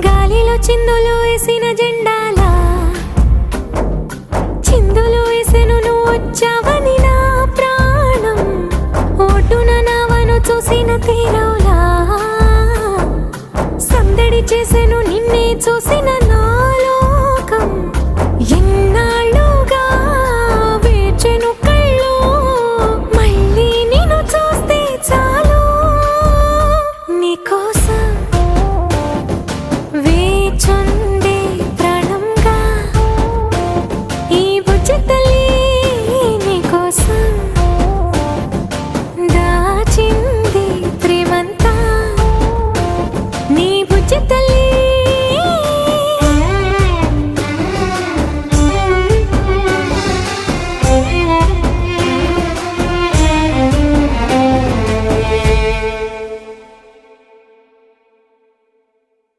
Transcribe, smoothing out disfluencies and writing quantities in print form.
గాలిలో చిందులు వేసిన జెండాలా చిందులు వేసెను నువ్వు వచ్చావని నా ప్రాణం ఒడ్డున నావను చూసిన తీరవులా సందడి చేసెను నిన్నే చూసిన నా